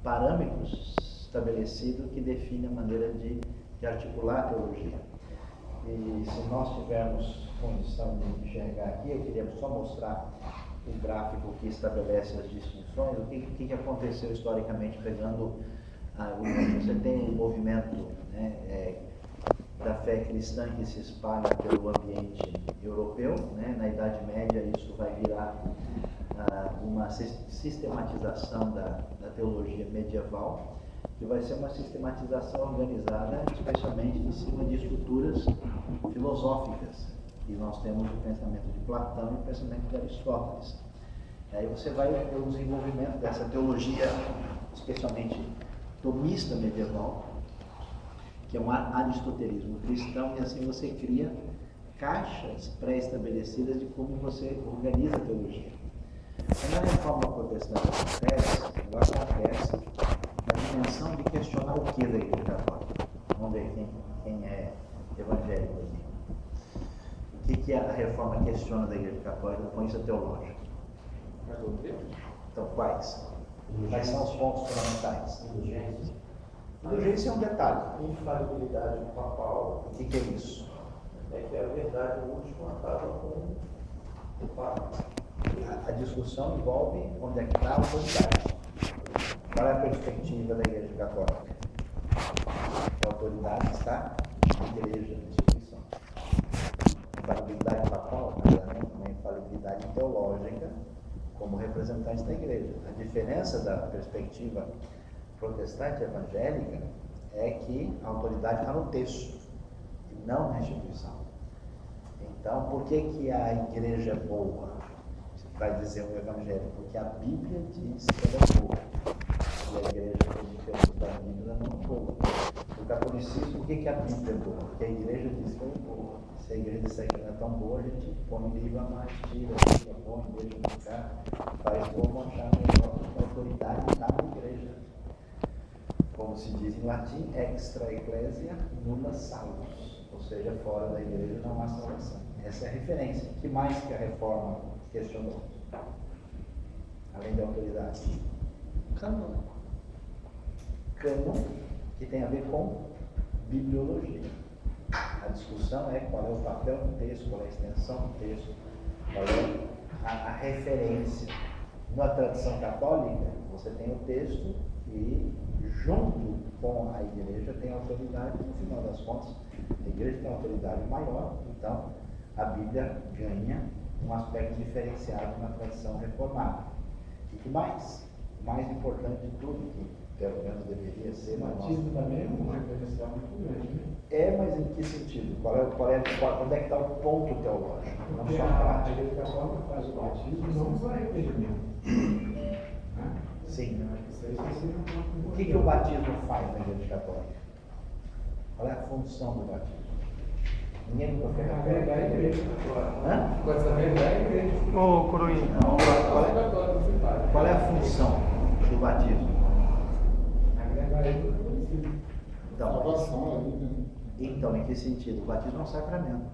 parâmetros estabelecidos que definem a maneira de articular a teologia. E se nós tivermos condição de enxergar aqui, eu queria só mostrar o gráfico que estabelece as distinções, o que aconteceu historicamente, pegando você tem um movimento, né, da fé cristã que se espalha pelo ambiente europeu, né? Na Idade Média isso vai virar uma sistematização da teologia medieval, que vai ser uma sistematização organizada especialmente em cima de estruturas filosóficas. E nós temos o pensamento de Platão e o pensamento de Aristóteles. Aí você vai ver o desenvolvimento dessa teologia, especialmente tomista medieval, que é um aristotelismo cristão, e assim você cria caixas pré-estabelecidas de como você organiza a teologia. Quando a reforma protestante acontece na dimensão de questionar o que da Igreja Católica. Vamos ver quem é evangélico aqui. O que a reforma questiona da Igreja Católica do ponto de vista teológico? Então, quais? Quais são os pontos fundamentais? Indulgência é um detalhe. Infalibilidade papal. O que é isso? É que a verdade última acaba com o Papa. A discussão envolve onde é que está a autoridade. Qual é a perspectiva da Igreja Católica? A autoridade está na Igreja, na instituição. Infalibilidade papal, uma infalibilidade teológica como representante da Igreja. A diferença da perspectiva protestante evangélica é que a autoridade está no texto e não na instituição. Então, por que a igreja é boa? Vai dizer o evangélico, porque a Bíblia diz que ela é boa. E a igreja, por diferença da Bíblia, não é boa. O catolicismo, por que a Bíblia é boa? Porque a igreja diz que ela é boa. Se a igreja disser que não é tão boa, a gente põe o livro a mais, tira, põe, deixa no lugar, faz como achar melhor, porque a autoridade está na igreja. Como se diz em latim, extra ecclesia nulla salus, ou seja, fora da igreja não há salvação. Essa é a referência. O que mais que a reforma questionou? Além da autoridade? Cânon. Cânon, que tem a ver com bibliologia. A discussão é qual é o papel do texto, qual é a extensão do texto, qual é a referência. Na tradição católica, você tem o texto e, junto com a igreja, tem autoridade. No final das contas, a igreja tem autoridade maior, então a Bíblia ganha um aspecto diferenciado na tradição reformada. E que mais? O mais importante de tudo, que pelo menos deveria ser... O batismo também é uma referencial muito grande, né? É, mas em que sentido? Onde é que está o ponto teológico? Porque a Igreja Católica faz o batismo não para arrependimento. Sim. O que o batismo faz na Igreja Católica? Qual é a função do batismo? Ninguém nunca foi agregar a igreja. Hã? Pode agregar a igreja. Ô, Coroinha. Qual é a função do batismo? Agregar ele no princípio. Então, em que sentido? O batismo é um sacramento.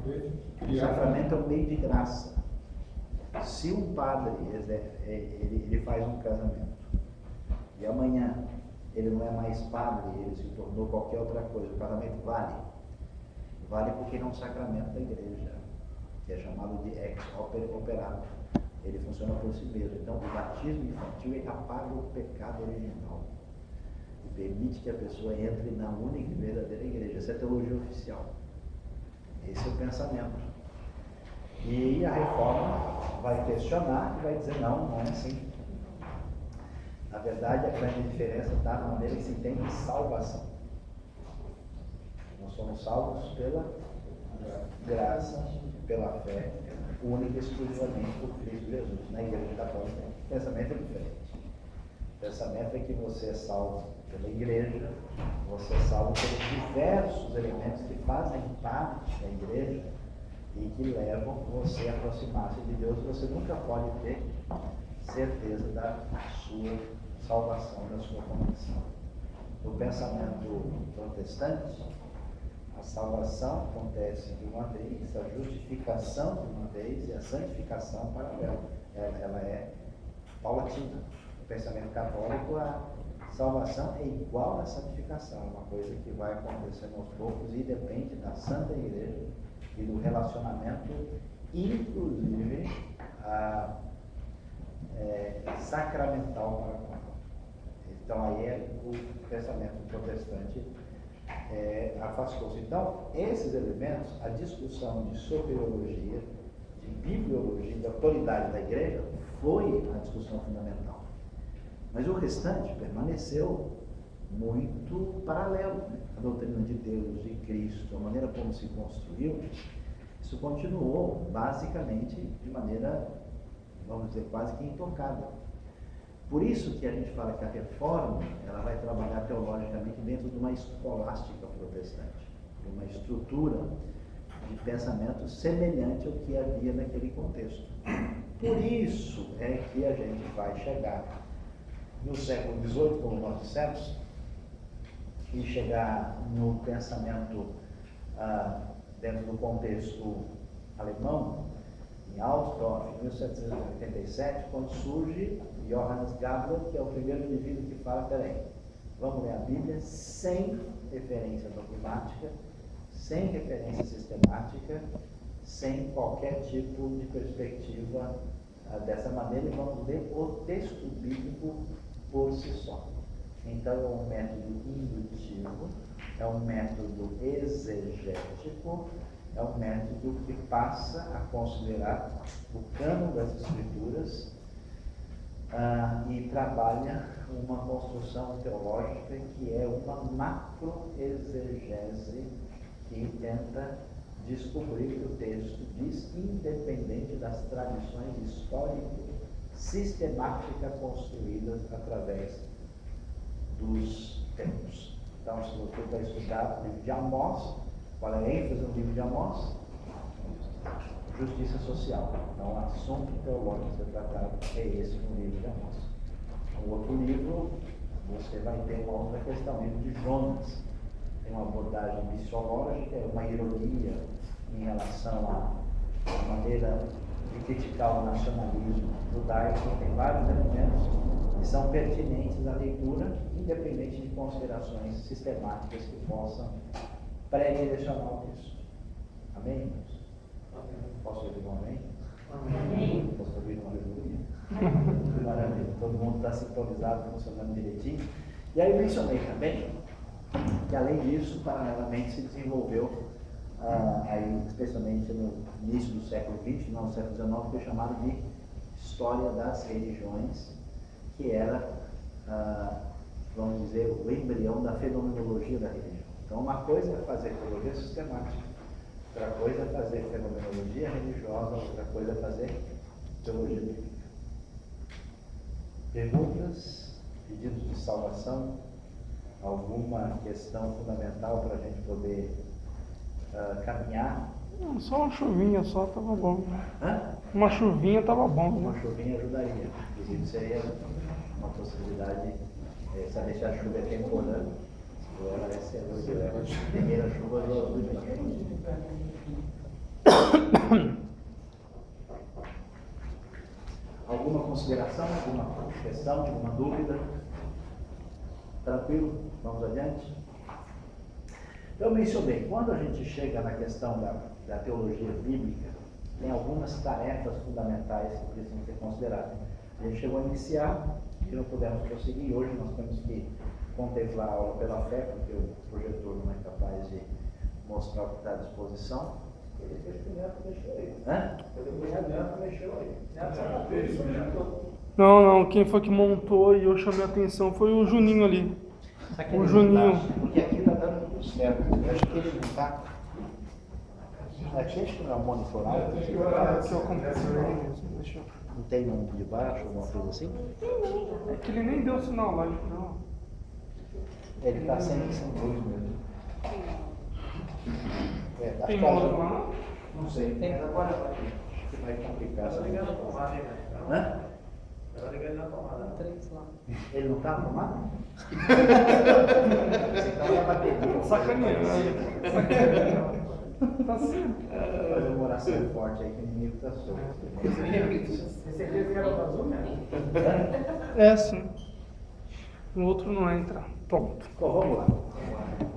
O sacramento é um meio de graça. Se um padre ele faz um casamento e amanhã ele não é mais padre, ele se tornou qualquer outra coisa, o casamento vale? Vale porque ele é um sacramento da igreja, que é chamado de ex operato. Ele funciona por si mesmo. Então, o batismo infantil ele apaga o pecado original e permite que a pessoa entre na única e verdadeira igreja. Essa é a teologia oficial. Esse é o pensamento. E a reforma vai questionar e vai dizer, não é assim. Na verdade, a grande diferença está na maneira que se entende salvação. Nós somos salvos pela graça, pela fé, única e exclusivamente por Cristo Jesus. Na Igreja Católica, o pensamento é diferente. O pensamento é que você é salvo pela Igreja, você é salvo pelos diversos elementos que fazem parte da Igreja e que levam você a aproximar-se de Deus. Você nunca pode ter certeza da sua salvação, da sua condição. No pensamento protestante, a salvação acontece de uma vez, a justificação de uma vez e a santificação paralela. Ela é paulatina. O pensamento católico, a salvação é igual à santificação, é uma coisa que vai acontecendo aos poucos e depende da Santa Igreja e do relacionamento, inclusive sacramental para com ela. Então aí o pensamento protestante afastou-se. Então, esses elementos, a discussão de soteriologia, de bibliologia, de autoridade da igreja, foi a discussão fundamental. Mas o restante permaneceu muito paralelo, né? A doutrina de Deus, de Cristo, a maneira como se construiu, isso continuou basicamente de maneira, vamos dizer, quase que intocada. Por isso que a gente fala que a reforma, ela vai trabalhar teologicamente dentro de uma escolástica protestante, de uma estrutura de pensamento semelhante ao que havia naquele contexto. Por isso é que a gente vai chegar no século XVIII, como nós dissemos, e chegar no pensamento dentro do contexto alemão, em Altdorf, em 1787, quando surge Johannes Gabler, que é o primeiro indivíduo que fala, peraí, vamos ler a Bíblia sem referência dogmática, sem referência sistemática, sem qualquer tipo de perspectiva dessa maneira, e vamos ler o texto bíblico por si só. Então é um método indutivo, é um método exegético, é um método que passa a considerar o cânon das Escrituras e trabalha uma construção teológica que é uma macroexegese que tenta descobrir o que o texto diz, independente das tradições histórico-sistemáticas construídas através dos tempos. Então, se você vai estudar o livro de Amós, qual é a ênfase no livro de Amós? Justiça social. Então, o assunto teológico a ser tratado é esse no livro de Amós. No outro livro, você vai ter uma outra questão, o livro de Jonas. Tem uma abordagem missiológica, uma ironia em relação à maneira de criticar o nacionalismo judaico. Tem vários elementos que são pertinentes à leitura, independente de considerações sistemáticas que possam pré-direcionar o texto. Amém, irmãos? Posso ouvir um amém? Amém. Posso ouvir uma aleluia? Maravilha, todo mundo está sintonizado, funcionando direitinho. E aí eu mencionei também que, além disso, paralelamente se desenvolveu, aí, especialmente no início do século XX, final do século XIX, foi chamado de História das Religiões, que era, vamos dizer, o embrião da fenomenologia da religião. Então, uma coisa é fazer teologia sistemática, outra coisa é fazer fenomenologia religiosa, outra coisa é fazer teologia bíblica. Perguntas, pedidos de salvação, alguma questão fundamental para a gente poder caminhar? Não, só uma chuvinha só estava bom. Hã? Uma chuvinha estava bom. Uma Né? chuvinha ajudaria. Inclusive seria uma possibilidade, saber se a chuva é temporânea. Ela vai ser a primeira chuva do ano. Alguma consideração, alguma questão, alguma dúvida? Tranquilo? Vamos adiante? Eu mencionei, quando a gente chega na questão da teologia bíblica, tem algumas tarefas fundamentais que precisam ser consideradas. A gente chegou a iniciar e não pudemos prosseguir. Hoje nós temos que contemplar a aula pela fé, porque o projetor não é capaz de mostrar o que está à disposição. Ele fez que o Neto mexeu aí. Hã? Ele fez que o Neto mexeu aí. Neto só Não, quem foi que montou e eu chamei a atenção foi o Juninho ali. O Juninho. Porque aqui está dando tudo certo. Eu acho que ele não está. Aqui acho que não é monitorado. Aqui eu acontece mesmo. Deixa eu... Não tem um de baixo, alguma coisa assim? É que ele nem deu sinal lá, não. Ele está sem luz mesmo. Acho Tem que modo lá? não sei. Tem agora. Acho que vai complicar. Tá ligando a tomada, hein, Hã? Tá ligando na tomada. Ele não está arrumado? Você está na bateria. Sacaneando. Fazer uma oração forte aí que o inimigo está solto. Esse aqui é o azul, né? É sim. O outro não entra. Pronto. Bom, vamos lá.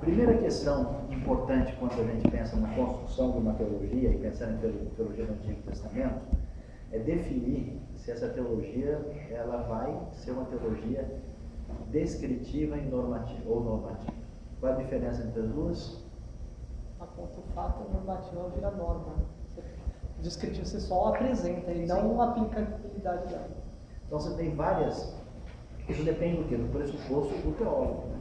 Primeira questão importante quando a gente pensa na construção de uma teologia e pensando em teologia do Antigo Testamento é definir se essa teologia ela vai ser uma teologia descritiva e normativa, ou normativa. Qual a diferença entre as duas? Aponta o fato, a normativa vira norma. O descritivo você só apresenta e não a aplicabilidade dela. Então você tem várias. Isso depende do quê? Do pressuposto do teólogo. Né?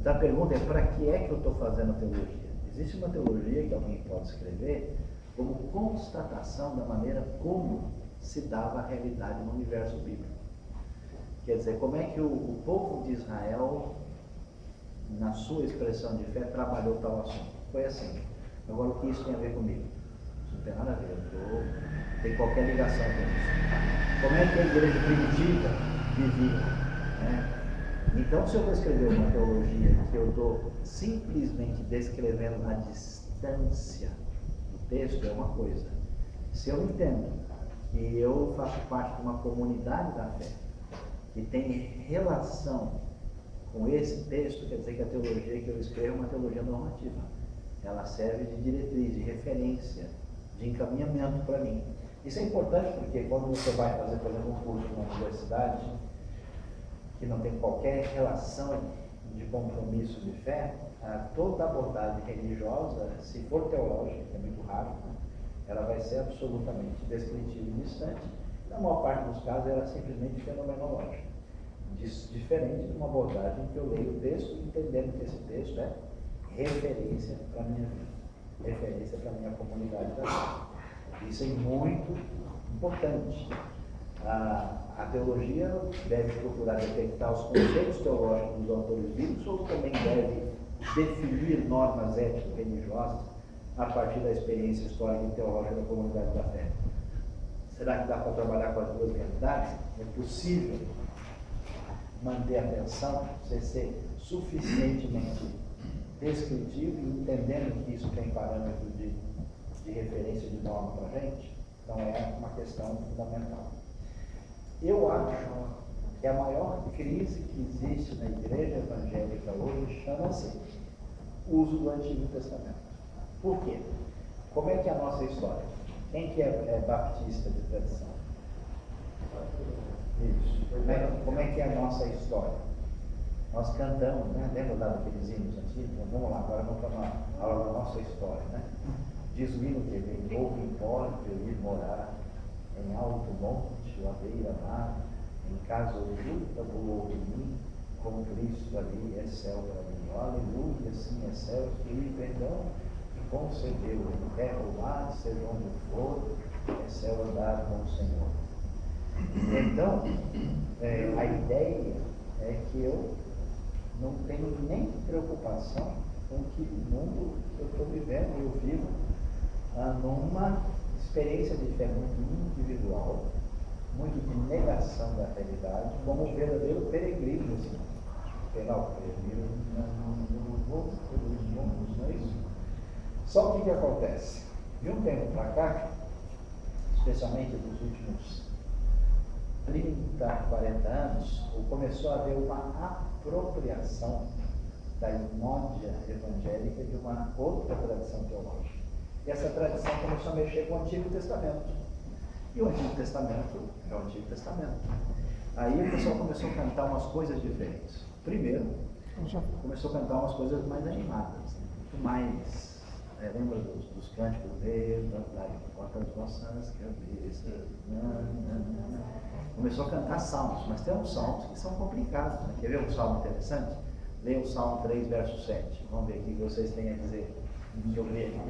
Então a pergunta é: para que é que eu estou fazendo a teologia? Existe uma teologia que alguém pode escrever como constatação da maneira como se dava a realidade no universo bíblico. Quer dizer, como é que o povo de Israel, na sua expressão de fé, trabalhou tal assunto. Foi assim. Agora, o que isso tem a ver comigo? Isso não tem nada a ver. Tem qualquer ligação com isso. Como é que a igreja primitiva vivia? Né? Então, se eu vou escrever uma teologia que eu estou simplesmente descrevendo a distância do texto, é uma coisa. Se eu entendo que eu faço parte de uma comunidade da fé que tem relação com esse texto, quer dizer que a teologia que eu escrevo é uma teologia normativa. Ela serve de diretriz, de referência, de encaminhamento para mim. Isso é importante porque quando você vai fazer, por exemplo, um curso numa universidade que não tem qualquer relação de compromisso de fé, toda abordagem religiosa, se for teológica, que é muito raro, né, ela vai ser absolutamente descritiva e distante. Na maior parte dos casos, ela é simplesmente fenomenológica. Diferente de uma abordagem que eu leio o texto, entendendo que esse texto é referência para a minha vida, referência para a minha comunidade da vida. Isso é muito importante. A teologia deve procurar detectar os conceitos teológicos dos autores bíblicos ou também deve definir normas ético-religiosas a partir da experiência histórica e teológica da comunidade da fé. Será que dá para trabalhar com as duas realidades? É possível manter a atenção, você ser suficientemente descritivo e entendendo que isso tem parâmetro de referência de norma para a gente? Então é uma questão fundamental. Eu acho que a maior crise que existe na igreja evangélica hoje chama-se uso do Antigo Testamento. Por quê? Como é que é a nossa história? Quem que é baptista de tradição? Isso. Como é que é a nossa história? Nós cantamos, né? Lembra lá daqueles hinos antigos? Vamos lá, agora vamos para uma aula da nossa história, né? Diz o hino que vem, pouco importa eu ir morar em alto monte, ou à beira-mar, em casa oculta do outro mim, como Cristo ali é céu para mim. Aleluia, sim é céu, que perdão que concedeu em terra ou mar, seja onde for, é céu andar com o Senhor. Então, a ideia é que eu não tenho nem preocupação com que o mundo que eu estou vivendo, eu vivo numa experiência de fé muito individual, muito de negação da realidade, como um verdadeiro peregrino, assim. Penal, peregrino pelos mundos, não é isso? Só o que acontece? De um tempo para cá, especialmente dos últimos 30, 40 anos, começou a haver uma apropriação da inódia evangélica de uma outra tradição teológica. E essa tradição começou a mexer com o Antigo Testamento. E o Antigo Testamento é o Antigo Testamento. Aí o pessoal começou a cantar umas coisas diferentes. Primeiro, começou a cantar umas coisas mais animadas, muito mais. Lembra dos cânticos? Levantai as vossas cabeças. Começou a cantar salmos, mas tem uns salmos que são complicados. Né? Quer ver um salmo interessante? Leia o Salmo 3, verso 7. Vamos ver o que vocês têm a dizer sobre ele.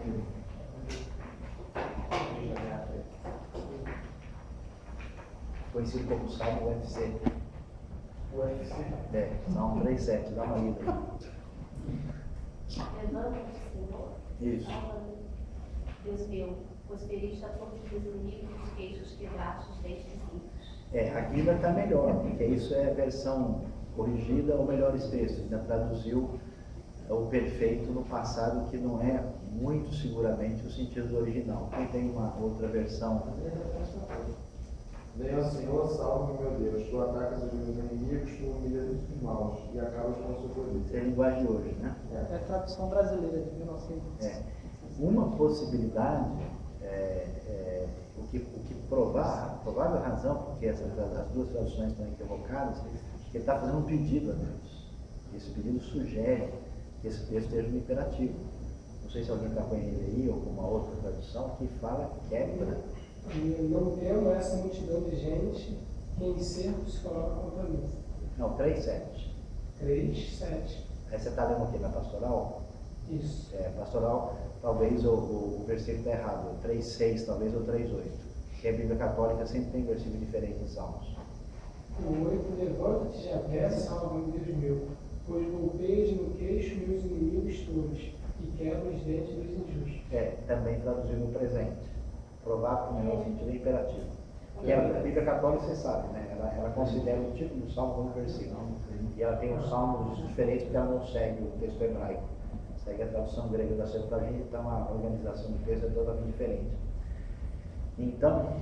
Conhecido como Salmo UFC. Salmo 3, 7. Dá uma lida aí. Levanta-te, Senhor. Isso. Deus meu, pois feriste a todos os inimigos dos queixos quebrados destes livros. Aqui ainda está melhor, porque isso é a versão corrigida ou melhores textos. Ainda traduziu o perfeito no passado, que não é muito seguramente o sentido do original. Quem tem uma outra versão? Nem assim, ó salve, meu Deus, tu atacas os meus inimigos, tu humilhas os maus e acabas com a sua polícia. Essa é a linguagem de hoje, né? É a tradução brasileira de 1900. Uma possibilidade, o que provar, a provável razão porque as duas traduções estão equivocadas, é que ele está fazendo um pedido a Deus. Esse pedido sugere que esse texto esteja no imperativo. Não sei se alguém está com ele aí ou com uma outra tradução que fala quebra. E não tendo essa multidão de gente que em cerco se coloca contra mim. Não, 3:7. 3:7. Aí você está lendo o quê? Na pastoral? Isso. Pastoral, talvez o versículo está errado, 3:6 talvez ou 3:8. Porque a Bíblia Católica sempre tem versículo diferente em Salmos. O 8, levanta-te, Javé, salva-me, Deus meu, pois golpeias no queixo meus inimigos todos, e quebra os dentes dos injustos. Também traduzido no presente. Provável no melhor sentido é imperativo. Que a Bíblia Católica, você sabe, né? Ela considera o título do Salmo como versículo. E ela tem os salmos diferentes porque ela não segue o texto hebraico. Segue a tradução grega da Septuaginta, então a organização do texto é totalmente diferente. Então,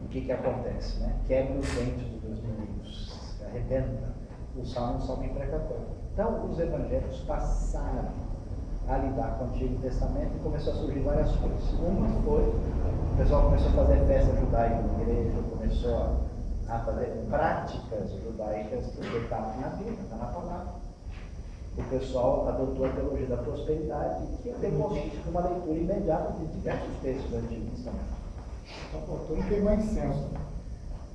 o que acontece? Né? Quebra os dentes dos teus inimigos, se arrebenta. O salmo é um salmo imprecatório. Então, os evangélicos passaram a lidar com o Antigo Testamento e começou a surgir várias coisas. Uma foi, o pessoal começou a fazer festa judaica na igreja, começou a fazer práticas judaicas que estavam na Bíblia, está na palavra. O pessoal adotou a teologia da prosperidade, que demonstra uma leitura imediata de diversos textos do Antigo Testamento. Só faltou não queimar incenso.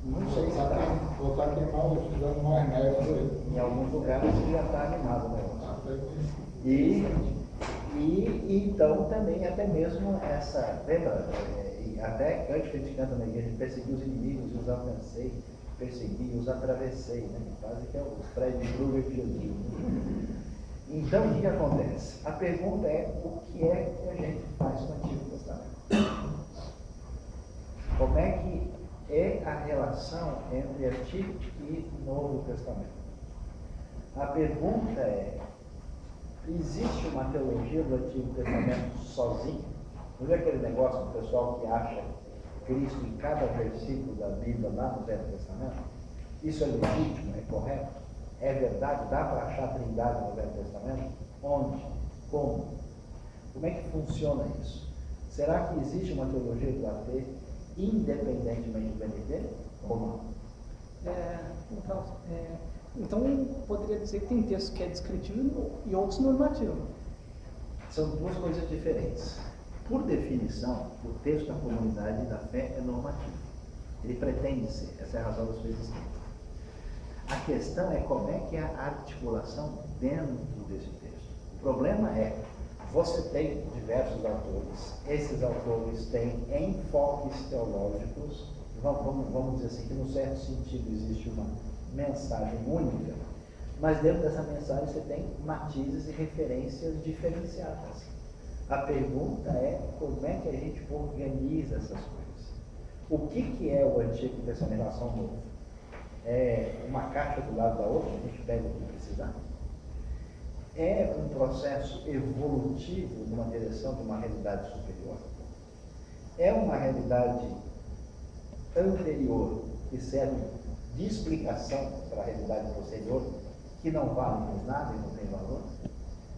Não sei se está. Voltar a queimar, usando mais neve. Em alguns lugares já está animado o negócio. E então também até mesmo essa, lembra, até antes que a gente canta na igreja, perseguir os inimigos, os alcancei, persegui, os atravessei, né? Quase que é o Fred Krueger de Jesus. Então o que acontece? A pergunta é o que é que a gente faz com o Antigo Testamento? Como é que é a relação entre Antigo e Novo Testamento? A pergunta é: existe uma teologia do Antigo Testamento sozinha? Não é aquele negócio do pessoal que acha Cristo em cada versículo da Bíblia lá no Velho Testamento? Isso é legítimo? É correto? É verdade? Dá para achar a Trindade no Velho Testamento? Onde? Como? Como é que funciona isso? Será que existe uma teologia do AT independentemente do BNT ou não? Então, poderia dizer que tem texto que é descritivo e outros normativo. São duas coisas diferentes. Por definição, o texto da comunidade da fé é normativo. Ele pretende ser, essa é a razão das coisas escritas. A questão é como é que é a articulação dentro desse texto. O problema é, você tem diversos autores, esses autores têm enfoques teológicos, vamos dizer assim, que no certo sentido existe uma mensagem única, mas dentro dessa mensagem você tem matizes e referências diferenciadas. A pergunta é como é que a gente organiza essas coisas. O que é o Antigo Testamento em relação ao Novo? É uma caixa do lado da outra, a gente pega o que precisar? É um processo evolutivo numa direção de uma realidade superior? É uma realidade anterior que serve de explicação para a realidade posterior, que não vale mais nada e não tem valor?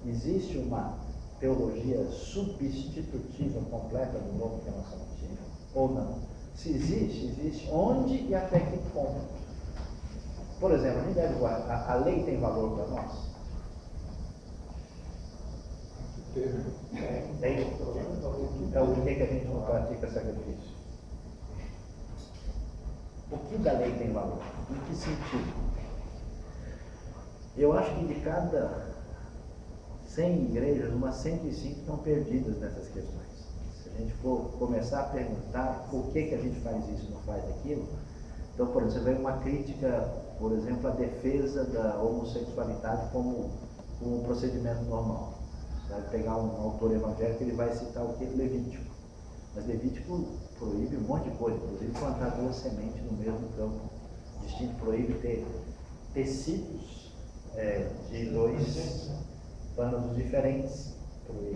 Existe uma teologia substitutiva completa do Novo em relação ao Antigo? Ou não? Se existe, existe onde e até que ponto? Por exemplo, a lei tem valor para nós? Tem. Então, por que a gente não pratica sacrifício? O que da lei tem valor? Em que sentido? Eu acho que de cada 100 igrejas, umas 105 estão perdidas nessas questões. Se a gente for começar a perguntar por que a gente faz isso e não faz aquilo, então, por exemplo, você vê uma crítica, por exemplo, à defesa da homossexualidade como um procedimento normal. Você vai pegar um autor evangélico, ele vai citar o que? Levítico. Mas Levítico proíbe um monte de coisa, inclusive plantar duas sementes no mesmo campo distinto, proíbe ter tecidos de dois panos diferentes.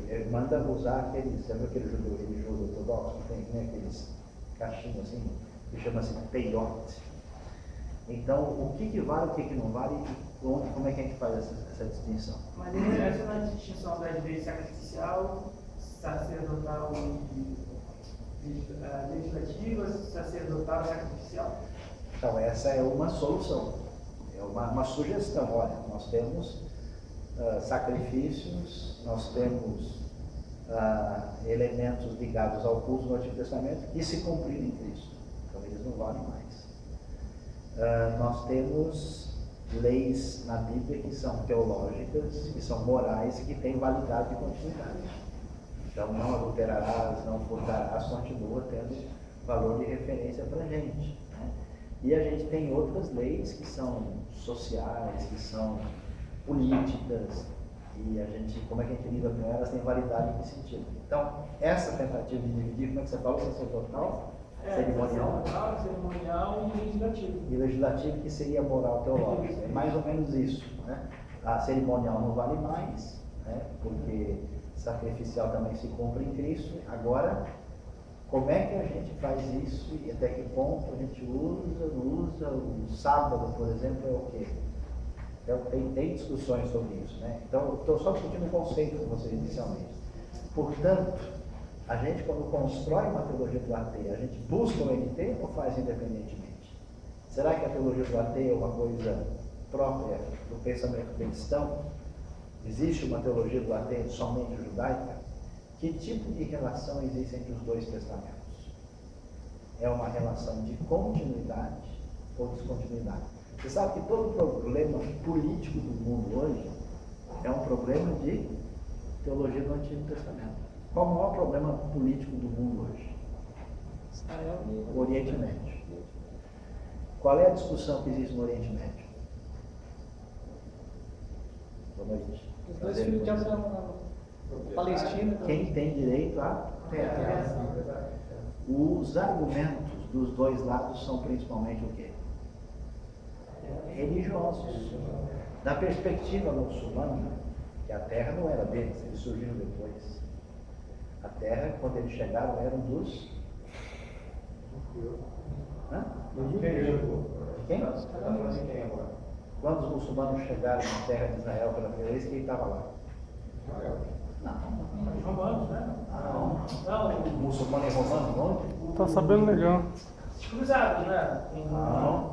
Ele manda usar aqueles, sabe aquele judeu religioso ortodoxo que tem, né, aqueles caixinhos assim, que chama-se peiote. Então, o que vale, o que não vale, e como é que a gente faz essa distinção? Mas essa não é a distinção da direito sacrificial, sacerdotal e legislativa, sacerdotal e sacrificial? Então, essa é uma solução, é uma sugestão. Olha, nós temos sacrifícios, nós temos elementos ligados ao culto no Antigo Testamento que se cumpriram em Cristo, então eles não valem mais. Nós temos leis na Bíblia que são teológicas, que são morais e que têm validade e continuidade. Então, não adulterarás, não furtarás, continua tendo valor de referência para a gente, né? E a gente tem outras leis que são sociais, que são políticas, e a gente, como é que a gente lida com elas, tem validade em que sentido. Então, essa tentativa de dividir, como é que você falou, sacerdotal, cerimonial? Cerimonial e legislativo. E legislativo, que seria moral teológica. É mais ou menos isso, né? A cerimonial não vale mais, né? Porque sacrificial também se cumpre em Cristo. Agora, como é que a gente faz isso e até que ponto a gente usa o sábado, por exemplo, é o quê? Então, tem discussões sobre isso, né? Então, estou só discutindo o conceito com vocês inicialmente. Portanto, a gente, quando constrói uma teologia do AT, a gente busca o NT ou faz independentemente? Será que a teologia do AT é uma coisa própria do pensamento cristão? Existe uma teologia do AT somente judaica? Que tipo de relação existe entre os dois testamentos? É uma relação de continuidade ou descontinuidade? Você sabe que todo problema político do mundo hoje é um problema de teologia do Antigo Testamento. Qual o maior problema político do mundo hoje? O Oriente Médio. Qual é a discussão que existe no Oriente Médio? Boa noite. Os dois filhos de Abraão na Palestina. Quem tem direito à terra? Os argumentos dos dois lados são principalmente o quê? Religiosos. Da perspectiva muçulmana, que a terra não era deles, eles surgiram depois. A terra, quando eles chegaram, eram dos... Quem? Quando os muçulmanos chegaram na terra de Israel pela primeira vez, quem estava lá? Não. Os romanos, né? Não. Muçulmano e romano, onde? Tá sabendo legal. Os cruzados, né? Não.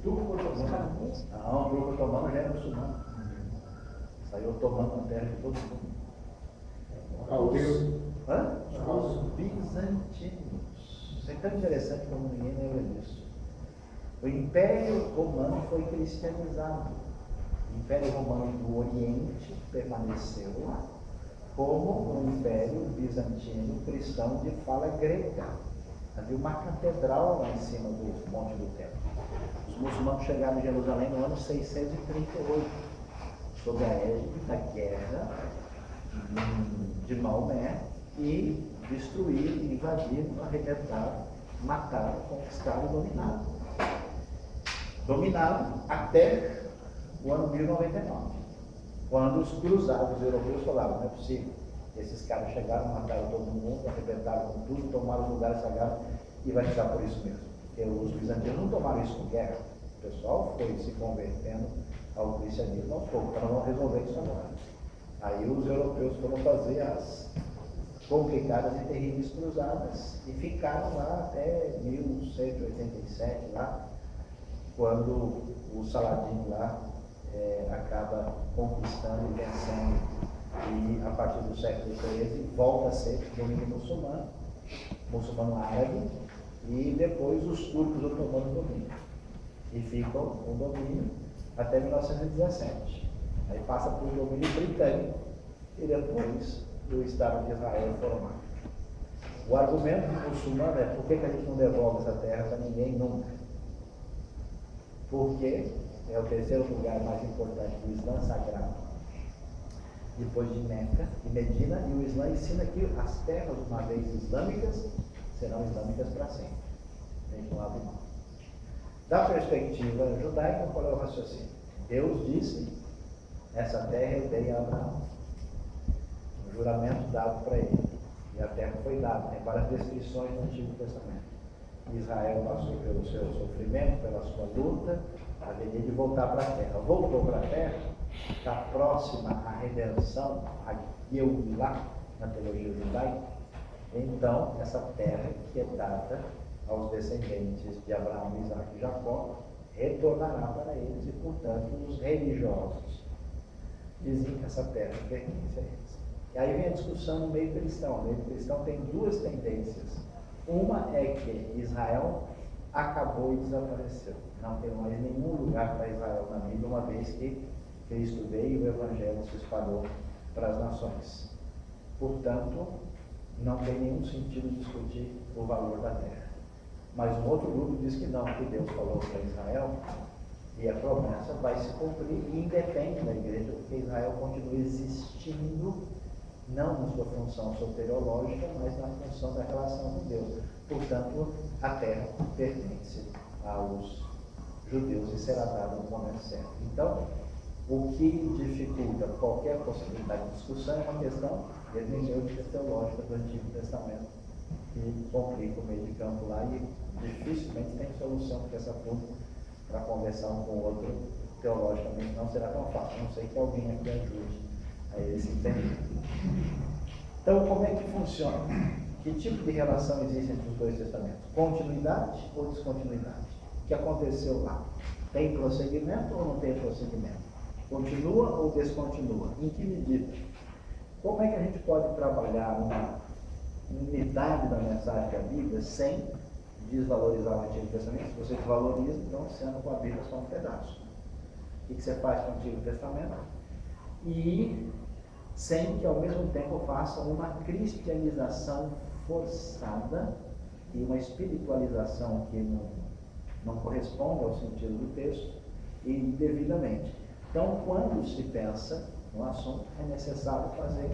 Turco otomano. Não, turco otomano já é muçulmano. Saiu tomando a terra de todo mundo. Os bizantinos. Isso é tão interessante como ninguém lembra disso. O Império Romano foi cristianizado. O Império Romano do Oriente permaneceu como um Império Bizantino cristão de fala grega. Havia uma catedral lá em cima do Monte do Templo. Os muçulmanos chegaram em Jerusalém no ano 638, sob a égide da guerra de Maomé, e destruíram, invadiram, arrebentaram, mataram, conquistaram e dominaram. Dominaram até o ano 1099, quando os cruzados europeus falaram: não é possível. Esses caras chegaram, mataram todo mundo, arrebentaram com tudo, tomaram os lugares sagrados e vai ficar por isso mesmo. Porque os bizantinos não tomaram isso com guerra. O pessoal foi se convertendo ao cristianismo aos poucos, para não resolver isso agora. Aí os europeus foram fazer as complicadas e terríveis cruzadas e ficaram lá até 1187, lá, quando o Saladino lá acaba conquistando e vencendo. E a partir do século XIII volta a ser domínio muçulmano árabe, e depois os turcos otomando o domínio. E ficam o domínio até 1917. Aí passa para o domínio britânico e depois do Estado de Israel formado. O argumento do muçulmano é: por que a gente não devolve essa terra para ninguém nunca? Porque é o terceiro lugar mais importante do Islã sagrado, depois de Meca e Medina, e o Islã ensina que as terras, uma vez islâmicas, serão islâmicas para sempre. A gente não abre mão. Da perspectiva judaica, qual é o raciocínio? Deus disse, essa terra eu dei a Abraão. Um juramento dado para ele. E a terra foi dada. Tem várias descrições no Antigo Testamento. Israel passou pelo seu sofrimento, pela sua luta, haveria de voltar para a terra. Voltou para a terra, está próxima à redenção, a Geulah, na teologia judaica. Então, essa terra que é dada aos descendentes de Abraão, Isaac e Jacó, retornará para eles e, portanto, os religiosos dizem que essa terra pertence a eles. E aí vem a discussão no meio cristão. No meio cristão tem duas tendências. Uma é que Israel acabou e desapareceu. Não tem mais nenhum lugar para Israel na Bíblia, uma vez que Cristo veio e o Evangelho se espalhou para as nações. Portanto, não tem nenhum sentido discutir o valor da terra. Mas um outro grupo diz que não, que Deus falou para Israel e a promessa vai se cumprir e independe da igreja, porque Israel continua existindo, não na sua função soteriológica, mas na função da relação com Deus. Portanto, a terra pertence aos judeus e será dada no momento certo. Então, o que dificulta qualquer possibilidade de discussão é uma questão hermenêutica teológica do Antigo Testamento, que complica o meio de campo lá e dificilmente tem solução, porque essa turma, para conversar um com o outro, teologicamente não será tão fácil, a não ser que alguém aqui ajude a eles entenderem. Então, como é que funciona? Que tipo de relação existe entre os dois testamentos? Continuidade ou descontinuidade? O que aconteceu lá? Tem prosseguimento ou não tem prosseguimento? Continua ou descontinua? Em que medida? Como é que a gente pode trabalhar uma unidade da mensagem da Bíblia sem desvalorizar o Antigo Testamento? Se você desvaloriza, então você anda com a Bíblia só um pedaço. O que você faz com o Antigo Testamento? E sem que ao mesmo tempo faça uma cristianização forçada e uma espiritualização que não corresponde ao sentido do texto e devidamente. Então, quando se pensa no assunto, é necessário fazer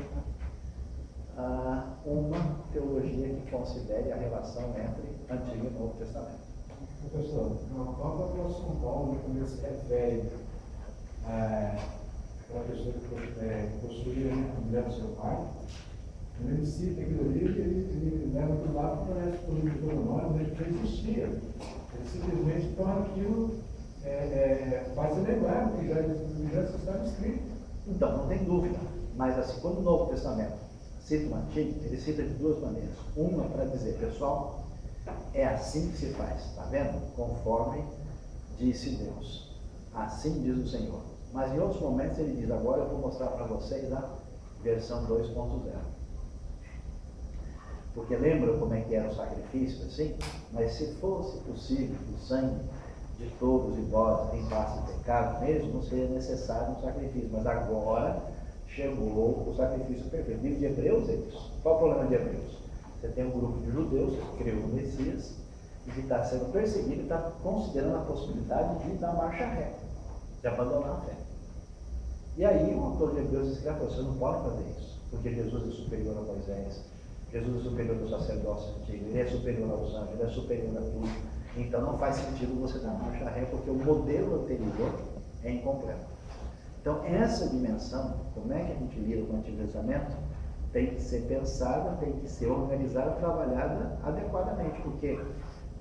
uma teologia que considere a relação entre Antigo e Novo Testamento. Professor, quando o apóstolo São Paulo, quando ele se refere aquela pessoa que possuía a mulher do seu pai, quando ele cita aquilo ali, ele leva para o lado que parece que o livro do nome, mas já existia. Ele simplesmente torna aquilo, faz lembrar, porque já estava escrito. Então, não tem dúvida, mas assim, quando o Novo Testamento cita o Antigo, ele cita de duas maneiras. Uma para dizer, pessoal, é assim que se faz, está vendo? Conforme disse Deus. Assim diz o Senhor. Mas em outros momentos ele diz, agora eu vou mostrar para vocês a versão 2.0. Porque lembra como é que era o sacrifício, assim? Mas se fosse possível o sangue de todos e vós limpasse o pecado, mesmo não seria necessário um sacrifício. Mas agora chegou o sacrifício perfeito. Livro de Hebreus é isso. Qual o problema de Hebreus? Você tem um grupo de judeus que creu no Messias e que está sendo perseguido e está considerando a possibilidade de dar marcha ré, de abandonar a fé. E aí o autor de Hebreus diz que vocês não podem fazer isso, porque Jesus é superior a Moisés, Jesus é superior ao sacerdócio antigo, ele é superior aos anjos, ele é superior a tudo. Então não faz sentido você dar marcha ré, porque o modelo anterior é incompleto. Então essa dimensão, como é que a gente lida com o Antigo Testamento, tem que ser pensada, tem que ser organizada, trabalhada adequadamente, porque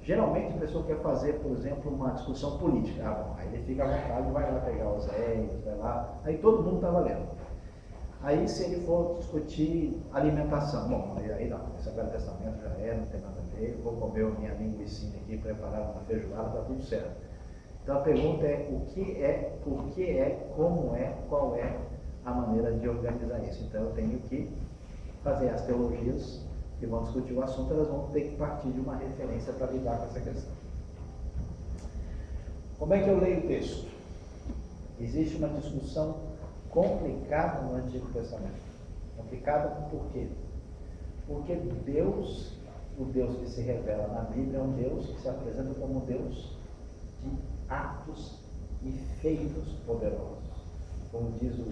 geralmente a pessoa quer fazer, por exemplo, uma discussão política. Bom, aí ele fica à vontade, vai lá pegar os réis, vai lá, aí todo mundo está valendo. Aí se ele for discutir alimentação, bom, aí não, esse Velho Testamento já não tem nada a ver, vou comer a minha linguicinha aqui preparada na feijoada, está tudo certo. Então a pergunta é o que é, por que é, como é, qual é a maneira de organizar isso. Então eu tenho que fazer as teologias que vão discutir o assunto, elas vão ter que partir de uma referência para lidar com essa questão. Como é que eu leio o texto? Existe uma discussão complicada no Antigo Testamento. Complicada por quê? Porque Deus, o Deus que se revela na Bíblia, é um Deus que se apresenta como um Deus de atos e feitos poderosos. Como diz o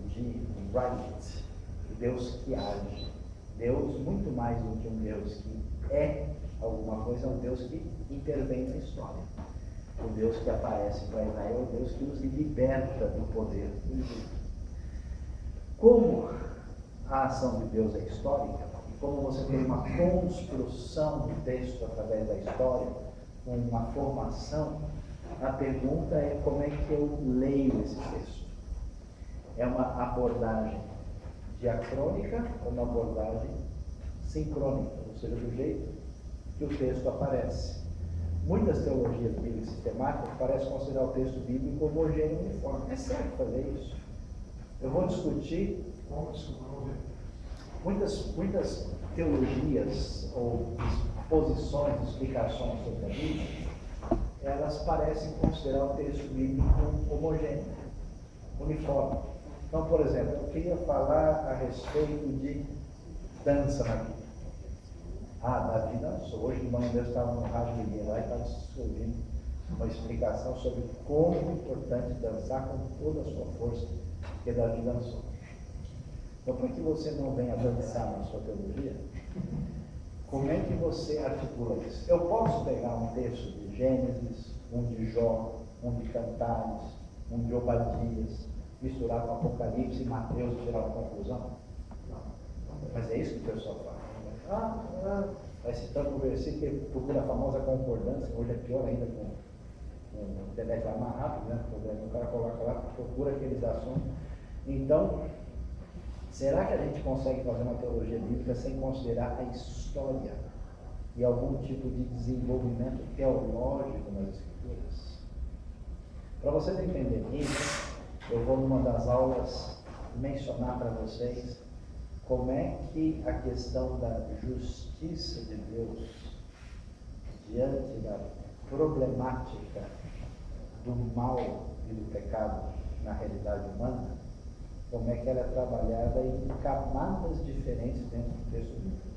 G. Wright, o Deus que age. Deus, muito mais do que um Deus que é alguma coisa, é um Deus que intervém na história. O Deus que aparece para Israel é o Deus que os liberta do poder do Egito. Como a ação de Deus é histórica, e como você tem uma construção do texto através da história, uma formação, a pergunta é como é que eu leio esse texto? É uma abordagem diacrônica ou uma abordagem sincrônica, ou seja, do jeito que o texto aparece. Muitas teologias bíblicas sistemáticas parecem considerar o texto bíblico homogêneo e uniforme. É certo fazer isso? Eu vou discutir muitas teologias ou posições, explicações sobre a Bíblia, elas parecem considerar o texto bíblico homogêneo, uniforme. Então, por exemplo, eu queria falar a respeito de dança na Bíblia. Davi dançou. Hoje de manhã eu estava no rádio de lá e estava ouvindo uma explicação sobre como é importante dançar com toda a sua força, que Davi dançou. Então, para que você não venha dançar na sua teologia, como é que você articula isso? Eu posso pegar um texto de Gênesis, um de Jó, um de Cantares, um de Obadias, misturar com Apocalipse e Mateus e tirar uma conclusão? Não. Mas é isso que o pessoal faz. Vai citando um versículo que procura a famosa concordância, hoje é pior ainda com a internet vai mais rápido, né? O cara coloca lá, procura aqueles assuntos. Então, será que a gente consegue fazer uma teologia bíblica sem considerar a história e algum tipo de desenvolvimento teológico nas Escrituras? Para vocês entenderem isso, eu vou numa das aulas mencionar para vocês como é que a questão da justiça de Deus diante da problemática do mal e do pecado na realidade humana, como é que ela é trabalhada em camadas diferentes dentro do texto bíblico.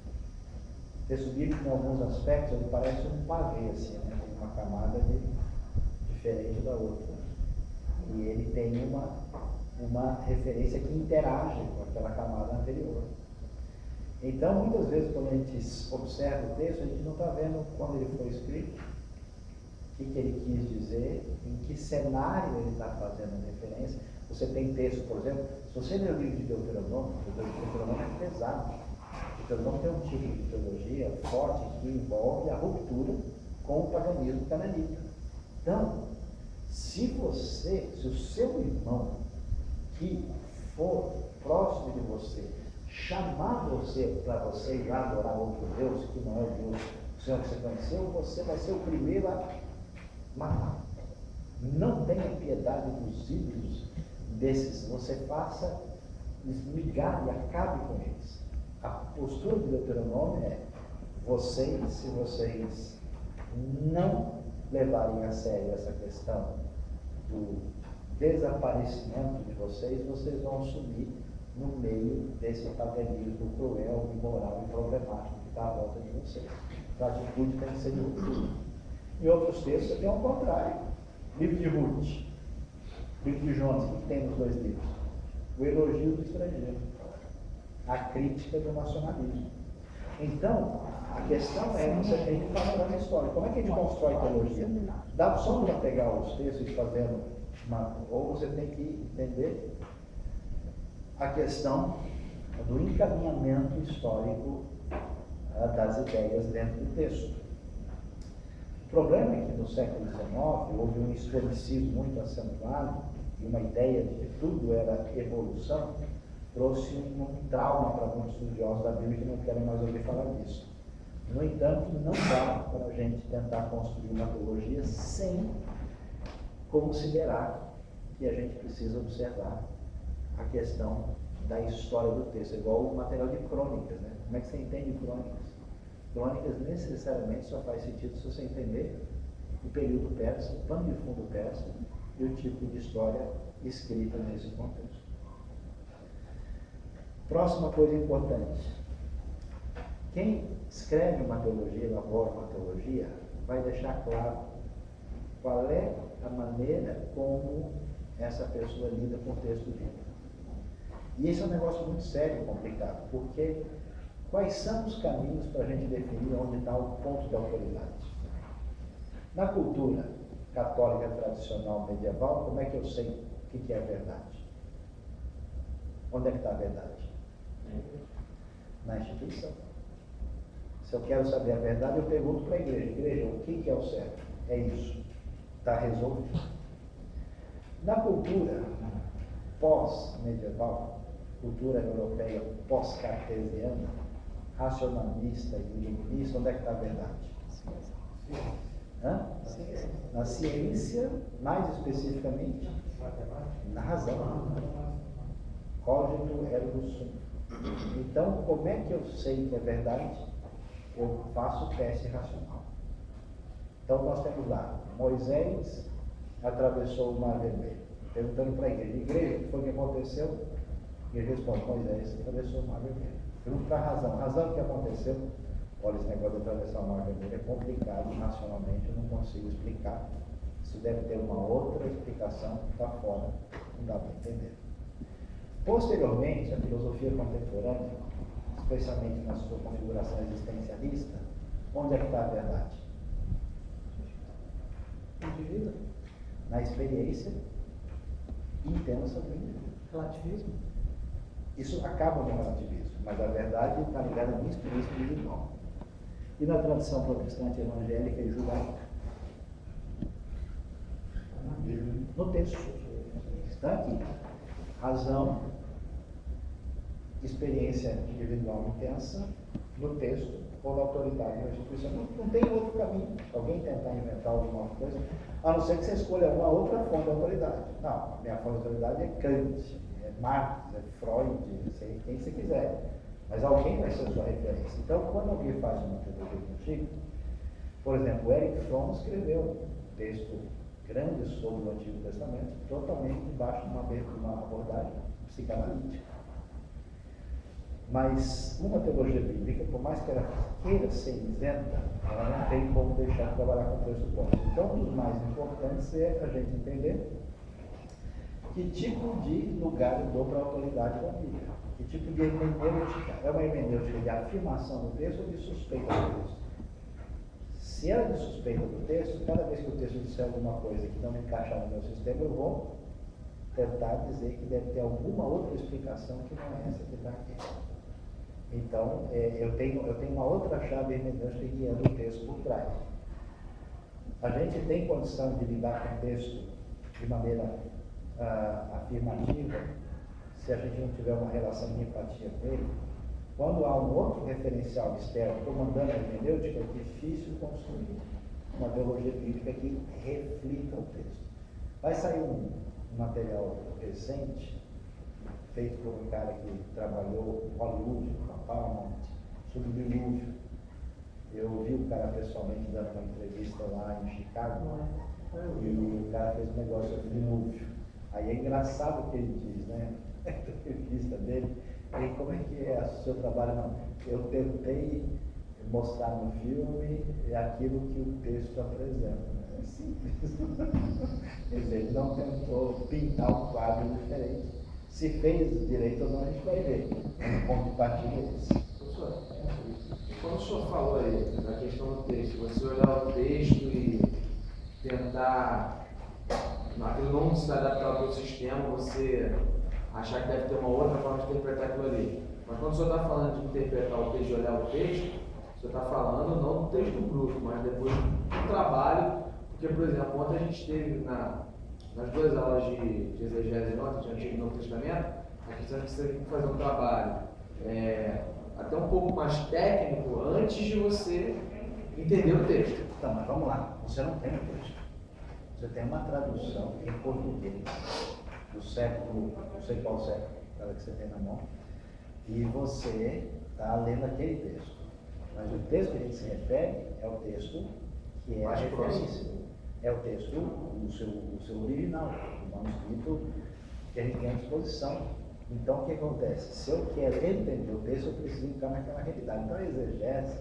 O texto bíblico, em alguns aspectos, ele parece um pavê, assim, né? Tem uma camada diferente da outra. E ele tem uma referência que interage com aquela camada anterior. Então, muitas vezes, quando a gente observa o texto, a gente não está vendo quando ele foi escrito, o que ele quis dizer, em que cenário ele está fazendo referência. Você tem texto, por exemplo, se você ler o livro de Deuteronômio, o Deuteronômio é pesado. O Deuteronômio tem um tipo de teologia forte que envolve a ruptura com o paganismo cananita. Então, se o seu irmão que for próximo de você, chamar você para você ir lá adorar outro Deus, que não é o Deus do Senhor que você conheceu, você vai ser o primeiro a matar. Não tenha piedade dos ídolos desses, você faça esmigar e acabe com eles. A postura do Deuteronômio é: se vocês não levarem a sério essa questão do desaparecimento de vocês, vocês vão sumir no meio desse paganismo cruel, imoral e problemático que está à volta de vocês. A atitude tem que ser de ruptura. Em outros textos, tem ao contrário. Livro de Ruth, livro de Jonas, o que tem nos dois livros? O elogio do estrangeiro, a crítica do nacionalismo. Então, a questão é, você tem que falar na história. Como é que a gente constrói teologia? Dá só para pegar os textos e fazendo ou você tem que entender a questão do encaminhamento histórico das ideias dentro do texto. O problema é que no século XIX houve um historicismo muito acentuado e uma ideia de que tudo era evolução, trouxe um trauma para muitos estudiosos da Bíblia que não querem mais ouvir falar disso. No entanto, não dá para a gente tentar construir uma teologia sem considerar que a gente precisa observar a questão da história do texto, igual o material de crônicas, né? Como é que você entende crônicas? Crônicas necessariamente só faz sentido se você entender o período persa, o pano de fundo persa e o tipo de história escrita nesse contexto. Próxima coisa importante. Quem escreve uma teologia, elabora uma teologia, vai deixar claro qual é a maneira como essa pessoa lida com o texto bíblico. E esse é um negócio muito sério e complicado, porque quais são os caminhos para a gente definir onde está o ponto de autoridade? Na cultura, católica tradicional medieval, como é que eu sei o que é verdade? Onde é que está a verdade? Na instituição. Se eu quero saber a verdade, eu pergunto para a igreja: igreja, o que é o certo? É isso. Está resolvido. Na cultura pós-medieval, cultura europeia pós-cartesiana, racionalista e iluminista, onde é que está a verdade? Hã? Na ciência, mais especificamente, na razão. Cogito ergo sum. Então, como é que eu sei que é verdade? Eu faço o teste racional. Então, nós temos lá, Moisés atravessou o Mar Vermelho, perguntando para a igreja: igreja, o que foi que aconteceu? E ele responde: Moisés atravessou o Mar Vermelho. Pergunta para a razão: razão, o que aconteceu? Olha, esse negócio de atravessar o Mar Vermelho é complicado, racionalmente eu não consigo explicar. Isso deve ter uma outra explicação que está fora, não dá para entender. Posteriormente, a filosofia contemporânea, especialmente na sua configuração existencialista, onde é que está a verdade? Indivíduo? Na experiência intensa do indivíduo. Relativismo? Isso acaba no relativismo, mas a verdade está ligada à minha experiência individual. E na tradição protestante evangélica e judaica? No texto. Está aqui. Razão, experiência individual intensa, no texto ou na autoridade da instituição. Não tem outro caminho. Se alguém tentar inventar alguma coisa, a não ser que você escolha uma outra fonte de autoridade. Não, a minha fonte de autoridade é Kant, é Marx, é Freud, sei quem você quiser. Mas alguém vai ser a sua referência. Então, quando alguém faz uma teologia contigo, por exemplo, o Erich Fromm escreveu um texto grande sobre o Antigo Testamento, totalmente debaixo de uma abordagem psicanalítica. Mas uma teologia bíblica, por mais que ela queira ser isenta, ela não tem como deixar de trabalhar com pressupostos. Então, um dos mais importantes é a gente entender que tipo de lugar eu dou para a autoridade da Bíblia. Que tipo de hermenêutica? É uma hermenêutica de afirmação do texto ou de suspeita do texto? Se ela é de suspeita do texto, cada vez que o texto disser alguma coisa que não me encaixar no meu sistema, eu vou tentar dizer que deve ter alguma outra explicação que não é essa que está aqui. Então, eu tenho uma outra chave hermenêutica guiando o texto por trás. A gente tem condição de lidar com o texto de maneira afirmativa, se a gente não tiver uma relação de empatia com ele. Quando há um outro referencial externo comandando a hermenêutica, é difícil construir uma teologia bíblica que reflita o texto. Vai sair um material recente, feito por um cara que trabalhou em Hollywood, na Paramount, sobre o dilúvio. Eu vi o cara pessoalmente dando uma entrevista lá em Chicago, e o cara fez um negócio sobre o dilúvio. Aí é engraçado o que ele diz, né? A entrevista dele. E como é que é o seu trabalho? Não, eu tentei mostrar no filme aquilo que o texto apresenta. É simples. Quer dizer, ele não tentou pintar um quadro diferente. Se fez direito ou não, a gente vai ver. O ponto de partida é esse. Professor, quando o senhor falou aí da questão do texto, você olhar o texto e tentar, aquilo não se adaptar ao teu sistema, você achar que deve ter uma outra forma de interpretar aquilo ali. Mas quando o senhor está falando de interpretar o texto e olhar o texto, o senhor está falando não do texto bruto, mas depois do trabalho, porque, por exemplo, ontem a gente teve nas duas aulas de exegese ontem, de Antigo e Novo Testamento, a questão de você tem que fazer um trabalho até um pouco mais técnico antes de você entender o texto. Então, mas vamos lá, você não tem o texto. Você tem uma tradução em português do século, não sei qual século, aquela que você tem na mão, e você está lendo aquele texto. Mas o texto que a gente se refere é o texto que é a referência. É o texto, o seu original, o manuscrito que a gente tem à disposição. Então, o que acontece? Se eu quero entender o texto, eu preciso entrar naquela realidade. Então, a exegese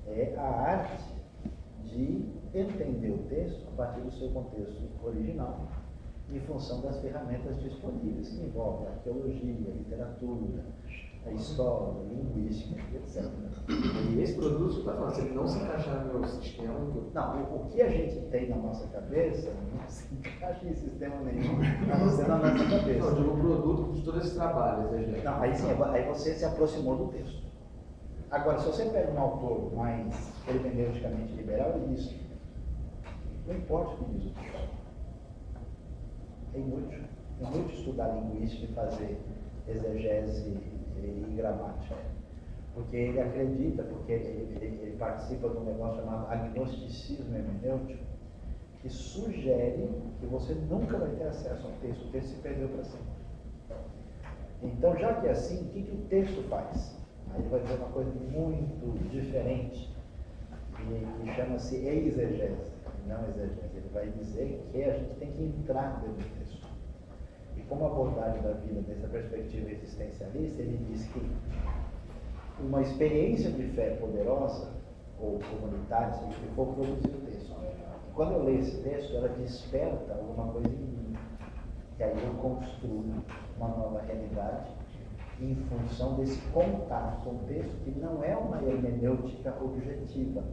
é a arte de entender o texto a partir do seu contexto original, em função das ferramentas disponíveis, que envolvem arqueologia, literatura, a história, a linguística, etc. E esse produto, você está falando, se ele não se encaixar no meu sistema, Não, o que a gente tem na nossa cabeça não se encaixa em sistema nenhum, a não ser na nossa não, eu cabeça. digo o produto de todo esse trabalho, exegético. Não, aí sim, aí você se aproximou do texto. Agora, se você pega um autor mais hermeneuticamente liberal, ele diz, não importa o que diz o texto. É inútil estudar linguística e fazer exegese e gramática. Porque ele acredita, porque ele participa de um negócio chamado agnosticismo hermenêutico, que sugere que você nunca vai ter acesso ao texto. O texto se perdeu para sempre. Então, já que é assim, o que o texto faz? Aí ele vai dizer uma coisa muito diferente, que chama-se exegese, não exegese. Ele vai dizer que a gente tem que entrar dentro do texto. E como abordagem da vida dessa perspectiva existencialista, ele diz que uma experiência de fé poderosa, ou comunitária, seja o que for, produzir o texto. Quando eu leio esse texto, ela desperta alguma coisa em mim. E aí eu construo uma nova realidade em função desse contato com o texto, que não é uma hermenêutica objetiva,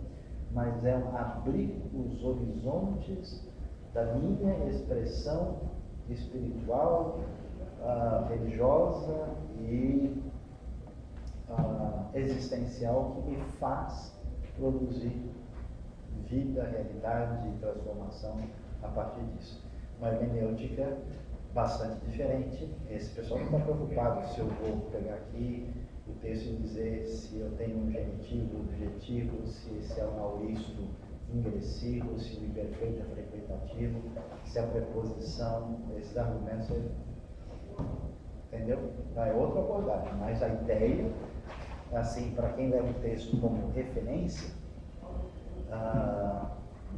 mas é abrir os horizontes da minha expressão espiritual, religiosa e existencial, que me faz produzir vida, realidade e transformação a partir disso. Uma hermenêutica bastante diferente. Esse pessoal não está preocupado se eu vou pegar aqui o texto e dizer se eu tenho um genitivo, objetivo, se esse é um auristo ingressivo, se o imperfeito é frequentativo, se a preposição, esses argumentos, entendeu? É outra abordagem, mas a ideia, assim, para quem leva o texto como referência,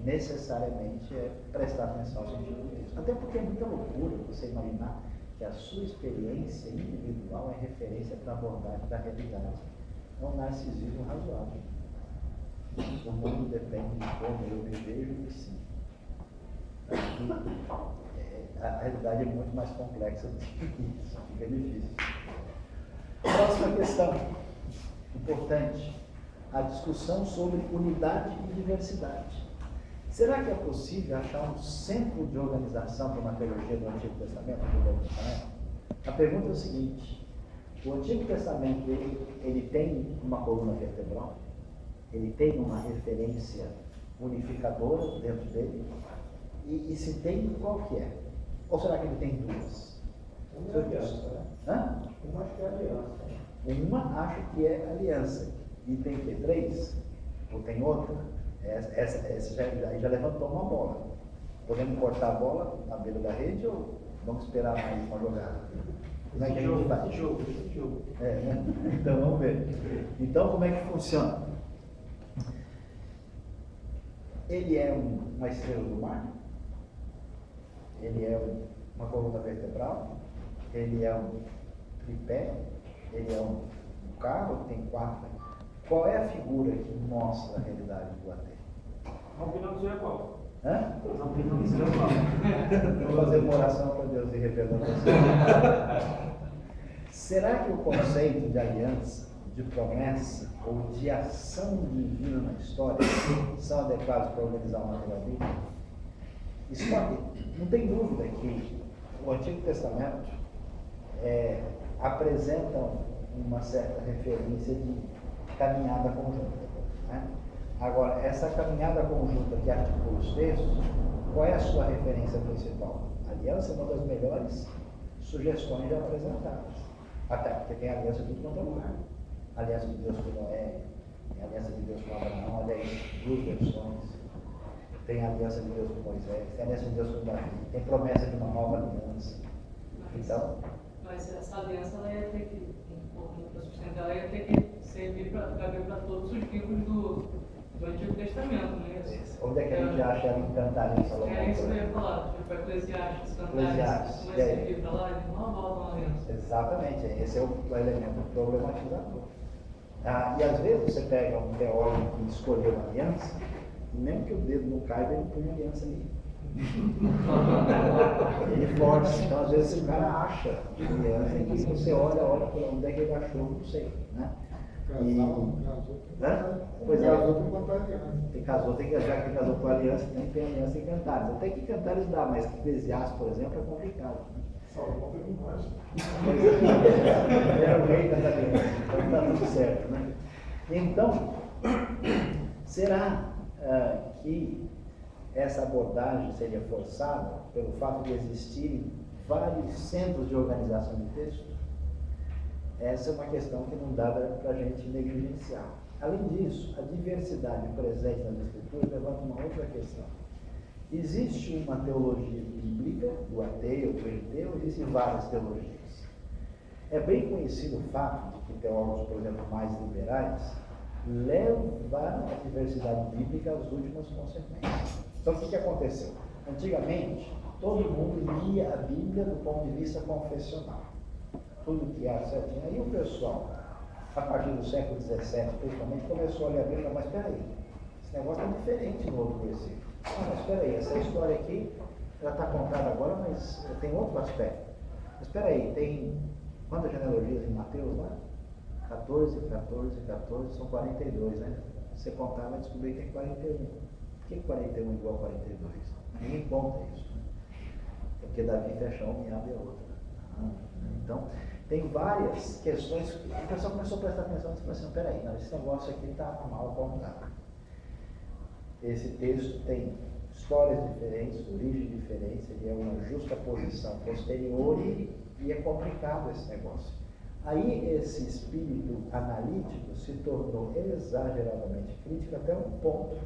necessariamente é prestar atenção ao sentido do texto. Até porque é muita loucura você imaginar que a sua experiência individual é referência para a abordagem da realidade. É um narcisismo razoável. O mundo depende de como eu me vejo e sim. A realidade é muito mais complexa do que isso, fica difícil. Próxima questão, importante, a discussão sobre unidade e diversidade. Será que é possível achar um centro de organização para uma teologia do Antigo Testamento, do Novo Testamento? A pergunta é o seguinte: o Antigo Testamento ele tem uma coluna vertebral, ele tem uma referência unificadora dentro dele, e se tem, qual que é? Ou será que ele tem duas? Uma é aliança, né? Hã? Uma acho que é aliança. Uma acho que é aliança. E tem que ter três? Ou tem outra? Essa já levantou uma bola. Podemos cortar a bola na beira da rede ou vamos esperar mais uma jogada? Como é que a gente faz? Jogo. Né? Então vamos ver. Então como é que funciona? Ele é uma estrela do mar, ele é uma coluna vertebral, ele é um tripé, ele é um carro, tem quatro. Qual é a figura que mostra a realidade do ateu? A opinião do senhor é qual? Hã? A opinião do senhor é qual? Vou fazer uma oração para Deus e revelar para você. Será que o conceito de aliança, de promessa ou de ação divina na história são adequados para organizar uma material bíblica? História, não tem dúvida que o Antigo Testamento apresenta uma certa referência de caminhada conjunta. Né? Agora, essa caminhada conjunta que articula os textos, qual é a sua referência principal? A aliança é uma das melhores sugestões já apresentadas. Até porque tem aliança de tudo quanto é lugar. A aliança de Deus com Noé, tem a aliança de Deus com Abraão, olha aí, duas versões. Tem a aliança de Deus com Moisés, tem a aliança de Deus com Davi, tem promessa de uma nova aliança. Então, mas essa aliança ela ia ter que, para sustentar, ela ia ter que servir para todos os livros do Antigo Testamento, né? Onde é que a gente acha ela em Cantares em Salomão? É isso que eu ia falar, tipo, Eclesiastes, Cantares, isso vai servir para lá, eles não voltam a aliança. Exatamente, esse é o elemento problematizador. E às vezes você pega um teólogo que escolheu a aliança, e mesmo que o dedo não caiba, ele põe a aliança ali. Ele força. Então, às vezes, o cara acha que aliança e que você olha para onde é que ele achou, não sei, né? Pois é, já que casou com a aliança, tem aliança em Cantares. Até que Cantares dá, mas que Eclesiastes, por exemplo, é complicado. Né? Salomão teve mais. É o rei das alianças, então está tudo certo, né? Então, será que essa abordagem seria forçada pelo fato de existirem vários centros de organização de texto? Essa é uma questão que não dá para a gente negligenciar. Além disso, a diversidade presente nas escrituras levanta uma outra questão. Existe uma teologia bíblica, do ateu, do herteu, existem várias teologias. É bem conhecido o fato de que teólogos, por exemplo, mais liberais, levaram a diversidade bíblica às últimas consequências. Então, o que aconteceu? Antigamente, todo mundo lia a Bíblia do ponto de vista confessional. Tudo que era certinho. Aí o pessoal, a partir do século XVII, principalmente, começou a ler a Bíblia, mas espera aí, esse negócio é diferente no outro versículo. Mas espera aí, essa história aqui, ela está contada agora, mas tem outro aspecto. Mas espera aí, tem quantas genealogias em Mateus lá? 14, 14, 14, são 42, né? Se você contar, vai descobrir que tem 41. Por que 41 igual a 42? Ninguém conta isso, né? Porque Davi fecha uma e abre a outra. Então, tem várias questões. O pessoal começou a prestar atenção e disse assim: peraí, não, esse negócio aqui está mal contado. Esse texto tem histórias diferentes, origens diferentes, ele é uma justa posição posterior e é complicado esse negócio. Aí esse espírito analítico se tornou exageradamente crítico até um ponto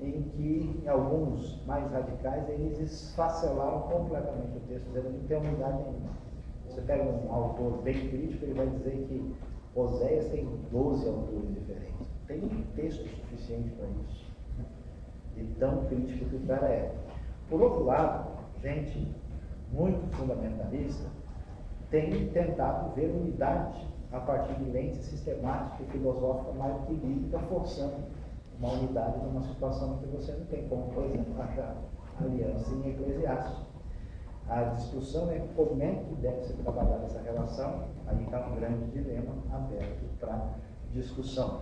em que, em alguns mais radicais, eles esfacelaram completamente o texto, dizendo que não tem unidade nenhuma. Você pega um autor bem crítico, ele vai dizer que Oséias tem 12 autores diferentes. Tem texto suficiente para isso. De tão crítico que o cara é. Por outro lado, gente muito fundamentalista tem tentado ver unidade a partir de lentes sistemáticas e filosóficas mais do que bíblica, forçando uma unidade numa situação que você não tem, como, por exemplo, achar aliança em Eclesiastes. A discussão é como é que deve ser trabalhada essa relação. Aí está um grande dilema aberto para discussão.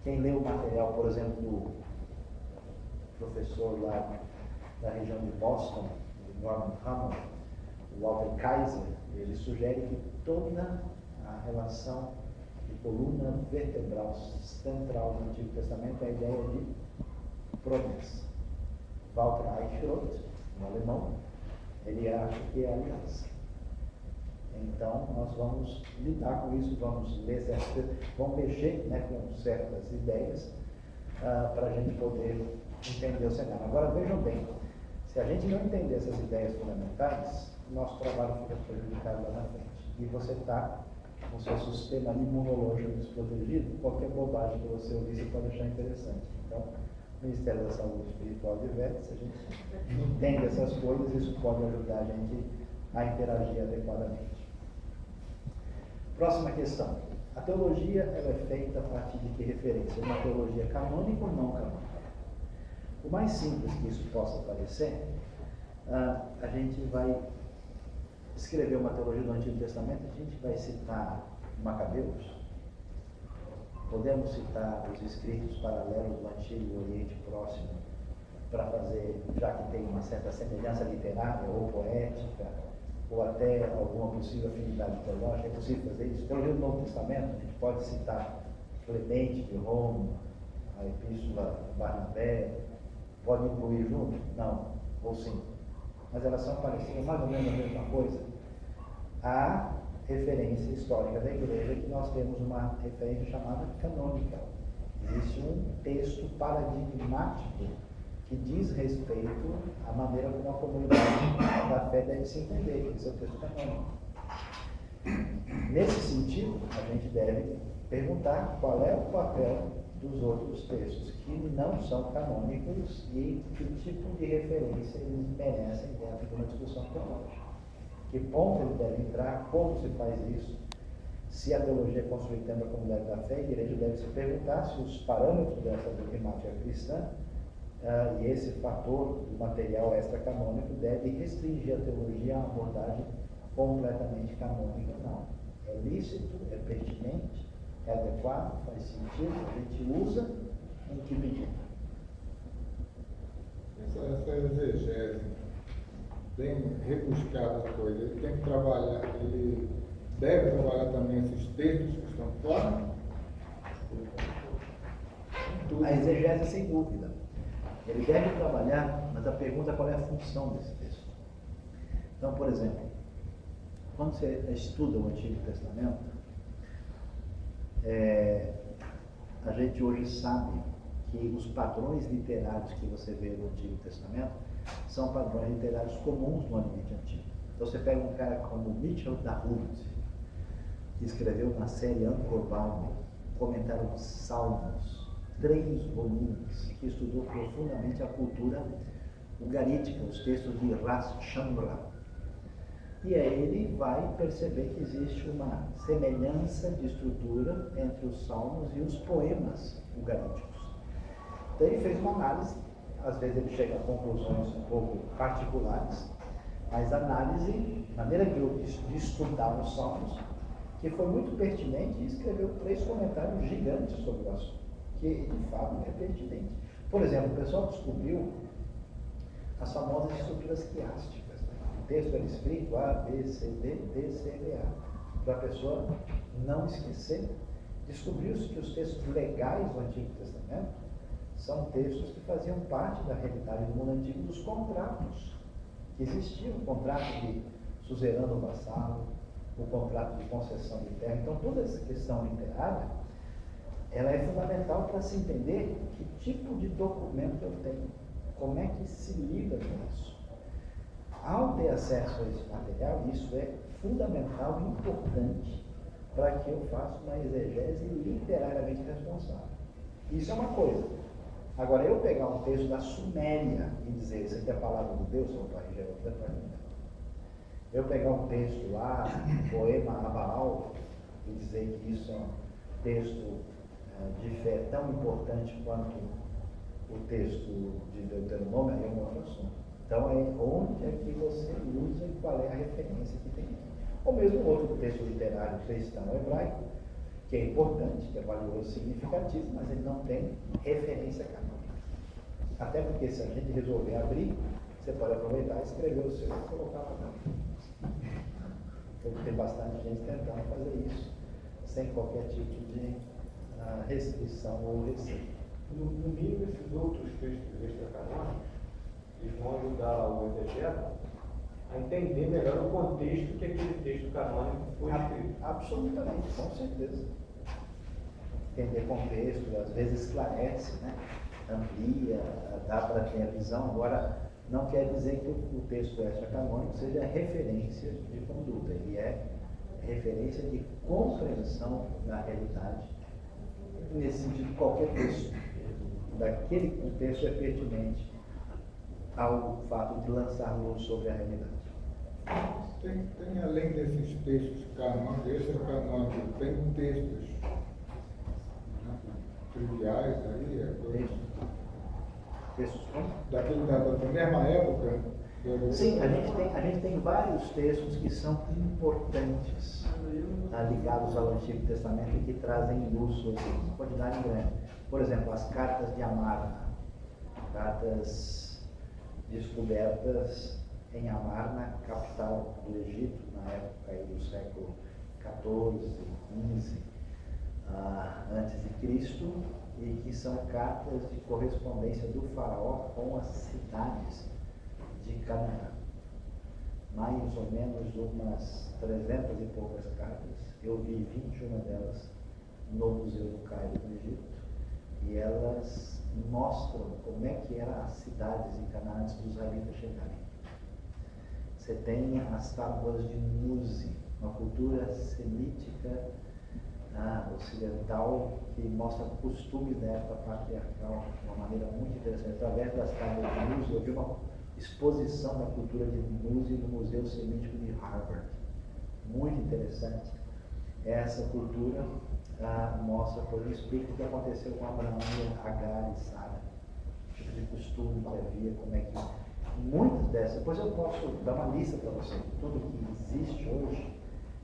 Quem lê o material, por exemplo, do professor lá da região de Boston, o Norman Hammond, o Walter Kaiser, ele sugere que toda a relação de coluna vertebral central do Antigo Testamento é a ideia de promessa. Walter Eichrodt, um alemão, ele acha que é aliança. Então, nós vamos lidar com isso, vamos ler certas coisas, vamos mexer, né, com certas ideias para a gente poder entender o cenário. Agora, vejam bem, se a gente não entender essas ideias fundamentais, nosso trabalho fica prejudicado lá na frente. E você está com o seu sistema imunológico desprotegido, qualquer bobagem que você ouvir, você pode achar interessante. Então, o Ministério da Saúde Espiritual diverte, se a gente entende essas coisas, isso pode ajudar a gente a interagir adequadamente. Próxima questão. A teologia ela é feita a partir de que referência? Uma teologia canônica ou não canônica? O mais simples que isso possa parecer, a gente vai escrever uma teologia do Antigo Testamento, a gente vai citar Macabeus, podemos citar os escritos paralelos do Antigo Oriente Próximo, para fazer, já que tem uma certa semelhança literária ou poética, ou até alguma possível afinidade teológica, é possível fazer isso. Teologia do Novo Testamento, a gente pode citar Clemente de Roma, a Epístola de Barnabé, pode incluir junto? Não, ou sim. Mas elas são parecidas, mais ou menos a mesma coisa. A referência histórica da igreja, que nós temos uma referência chamada canônica. Existe um texto paradigmático que diz respeito à maneira como a comunidade da fé deve se entender, esse é o texto canônico. Nesse sentido, a gente deve perguntar qual é o papel dos outros textos que não são canônicos e que tipo de referência eles merecem dentro de uma discussão teológica. Que ponto ele deve entrar, como se faz isso, se a teologia é construída dentro da comunidade da fé, a igreja deve se perguntar se os parâmetros dessa dogmática cristã e esse fator do material extracanônico deve restringir a teologia a uma abordagem completamente canônica. Não. É lícito, é pertinente, é adequado, faz sentido, a gente usa em que medida? Essa exegese bem rebuscada a coisa, ele tem que trabalhar, ele deve trabalhar também esses textos que estão fora? A exegese, sem dúvida. Ele deve trabalhar, mas a pergunta é qual é a função desse texto. Então, por exemplo, quando você estuda o Antigo Testamento, a gente hoje sabe que os padrões literários que você vê no Antigo Testamento são padrões literários comuns no Oriente Antigo. Então você pega um cara como Mitchell Dahoud, que escreveu na série Angkor Bible, comentário dos Salmos, 3 volumes, que estudou profundamente a cultura ugarítica, os textos de Ras Chandra. E aí ele vai perceber que existe uma semelhança de estrutura entre os salmos e os poemas ugaríticos. Então ele fez uma análise, às vezes ele chega a conclusões um pouco particulares, mas a análise, maneira de estudar os salmos, que foi muito pertinente e escreveu 3 comentários gigantes sobre o assunto, que de fato é pertinente. Por exemplo, o pessoal descobriu as famosas estruturas quiásticas. O texto era escrito A, B, C, D, D, C, D, A. Para a pessoa não esquecer, descobriu-se que os textos legais do Antigo Testamento são textos que faziam parte da realidade do mundo antigo dos contratos que existiam, o contrato de suzerano vassalo, o contrato de concessão de terra. Então, toda essa questão literária, ela é fundamental para se entender que tipo de documento eu tenho, como é que se lida com isso. Ao ter acesso a esse material, isso é fundamental e importante para que eu faça uma exegese literariamente responsável. Isso é uma coisa. Agora, eu pegar um texto da Suméria e dizer, isso aqui é a palavra de Deus, ou para eu pegar um texto lá, um poema a Baal, e dizer que isso é um texto de fé tão importante quanto o texto de Deuteronômio, é um outro assunto. Então, é onde é que você usa e qual é a referência que tem aqui. Ou mesmo outro texto literário cristão hebraico, que é importante, que é valioso, significativo, mas ele não tem referência canônica. Até porque se a gente resolver abrir, você pode aproveitar e escrever o seu e colocar lá. Tem bastante gente tentando fazer isso, sem qualquer tipo de restrição ou receio. No mínimo, esses outros textos extracanônicos, eles vão ajudar o exegeta a entender melhor o contexto que aquele texto canônico foi escrito. Absolutamente, com certeza. Entender contexto, às vezes esclarece, né? Amplia, dá para ter a visão. Agora, não quer dizer que o texto extracanônico seja referência de conduta, ele é referência de compreensão da realidade. Nesse sentido, qualquer texto daquele contexto é pertinente ao fato de lançar luz sobre a realidade. Tem além desses textos canônicos, extracanônicos, tem textos triviais aí? Textos como? Da mesma época? Sim, a gente tem vários textos que são importantes, ligados ao Antigo Testamento e que trazem luz sobre isso, quantidade grande. Por exemplo, as cartas de Amarna, cartas descobertas em Amarna, capital do Egito, na época aí do século XIV, XV antes de Cristo, e que são cartas de correspondência do faraó com as cidades de Canaã. Mais ou menos umas 300 e poucas cartas. Eu vi 21 delas no Museu do Cairo, no Egito, e elas mostram como é que eram as cidades em Canaã antes dos israelitas chegarem. Você tem as tábuas de Nuzi, uma cultura semítica ocidental que mostra costumes da época patriarcal de uma maneira muito interessante. Através das tábuas de Nuzi, eu vi uma exposição da cultura de Nuzi no Museu Semítico de Harvard. Muito interessante. Essa cultura mostra, por isso, o que aconteceu com Abraão, Agar e Sara. tipo de costume que havia, como é que muitas dessas, depois eu posso dar uma lista para você de tudo que existe hoje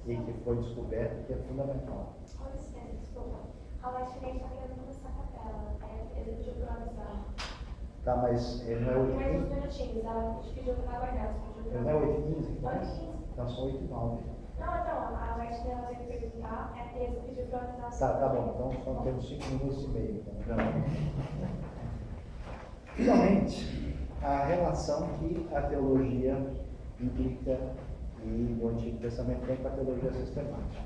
e que foi descoberto, que é fundamental. Com licença, desculpa. A Leste está querendo começar a capela. Ele pediu para avisar. Tá, mas ele não é Mais uns 8h15? minutinhos, ela te pediu para aguardar. Ele não é 8h15 que faz? 8h15. Então são 8h09. Não, então, a Leste ela veio perguntar, a Teresa pediu para avisar. Tá bom, então só temos 5 minutos e meio. Então. Finalmente, a relação que a teologia bíblica e o Antigo Testamento tem com a teologia sistemática.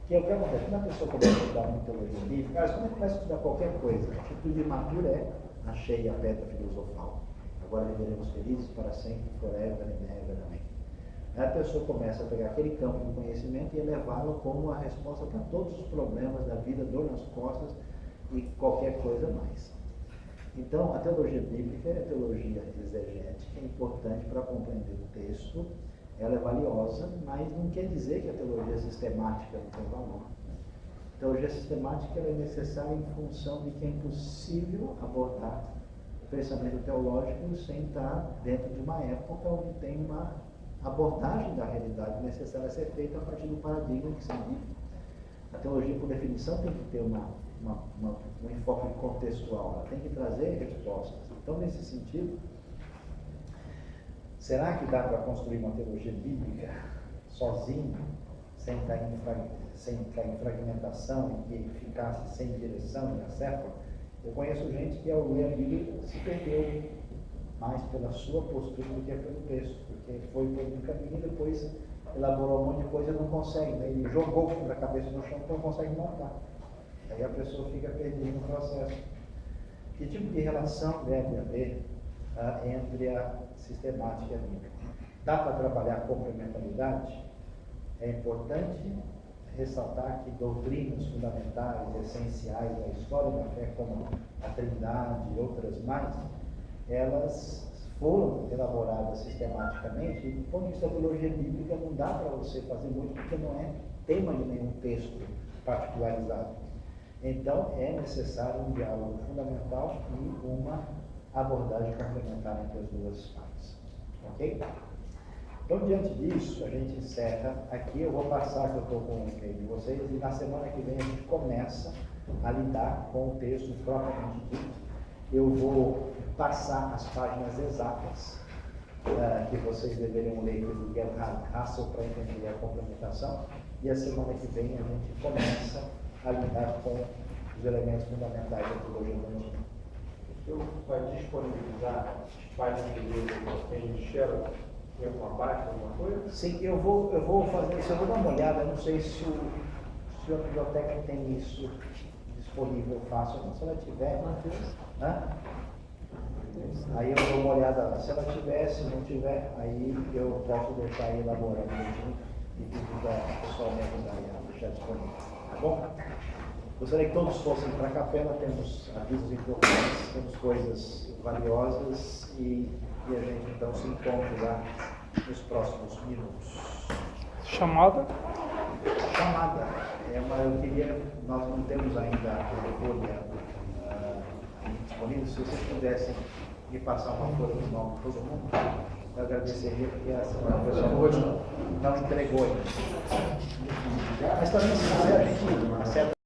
Que é o que acontece, quando a pessoa começa a estudar uma teologia bíblica, quando ela começa a estudar qualquer coisa, a atitude imatura é achei a pedra filosofal. Agora viveremos felizes para sempre, forever and ever, amém. Aí a pessoa começa a pegar aquele campo de conhecimento e elevá-lo como a resposta para todos os problemas da vida, dor nas costas e qualquer coisa mais. Então, a teologia bíblica é a teologia exegética, é importante para compreender o texto, ela é valiosa, mas não quer dizer que a teologia sistemática não tem valor. A teologia sistemática é necessária em função de que é impossível abordar o pensamento teológico sem estar dentro de uma época onde tem uma abordagem da realidade necessária a ser feita a partir do paradigma que se vive. A teologia, por definição, tem que ter um enfoque contextual, ela tem que trazer respostas. Então, nesse sentido, será que dá para construir uma teologia bíblica sozinho, sem estar em fragmentação e que ficasse sem direção e acéfalo? Eu conheço gente que, ao ler a Bíblia, se perdeu mais pela sua postura do que pelo texto, porque foi por um caminho e depois elaborou um monte de coisa e não consegue, né? Ele jogou a cabeça no chão e não consegue montar. Aí a pessoa fica perdida no processo. Que tipo de relação deve haver entre a sistemática e a bíblica? Dá para trabalhar complementaridade? É importante ressaltar que doutrinas fundamentais, essenciais da história da fé, como a Trindade e outras mais, elas foram elaboradas sistematicamente, e do ponto de vista da teologia bíblica não dá para você fazer muito, porque não é tema de nenhum texto particularizado. Então é necessário um diálogo fundamental e uma abordagem complementar entre as duas partes. Ok? Então, diante disso, a gente encerra aqui. Eu vou passar, que eu estou com o e-mail de vocês, e na semana que vem a gente começa a lidar com o texto propriamente dito. Eu vou passar as páginas exatas que vocês deveriam ler do Gerhard Hassel para entender a complementação, e a semana que vem a gente começa a lidar com os elementos fundamentais da teologia do Antigo. Eu vai disponibilizar as páginas de livro que tem de Sherlock em alguma página, alguma coisa? Sim, eu vou fazer isso, eu vou dar uma olhada, eu não sei se a biblioteca tem isso disponível fácil, se ela tiver, aí eu dou uma olhada, se ela tiver, se não tiver, aí eu posso deixar aí elaborado e pedir para o pessoal me ajudar a deixar disponível, tá bom? Gostaria que todos fossem para a capela, temos avisos importantes, temos coisas valiosas e a gente então se encontra lá nos próximos minutos. Chamada? Chamada. Nós não temos ainda a folha disponível. Se vocês pudessem me passar uma folha de nome de todo mundo, eu agradeceria, porque a pessoa não entregou ainda. Mas também, se quiser, a gente acerta.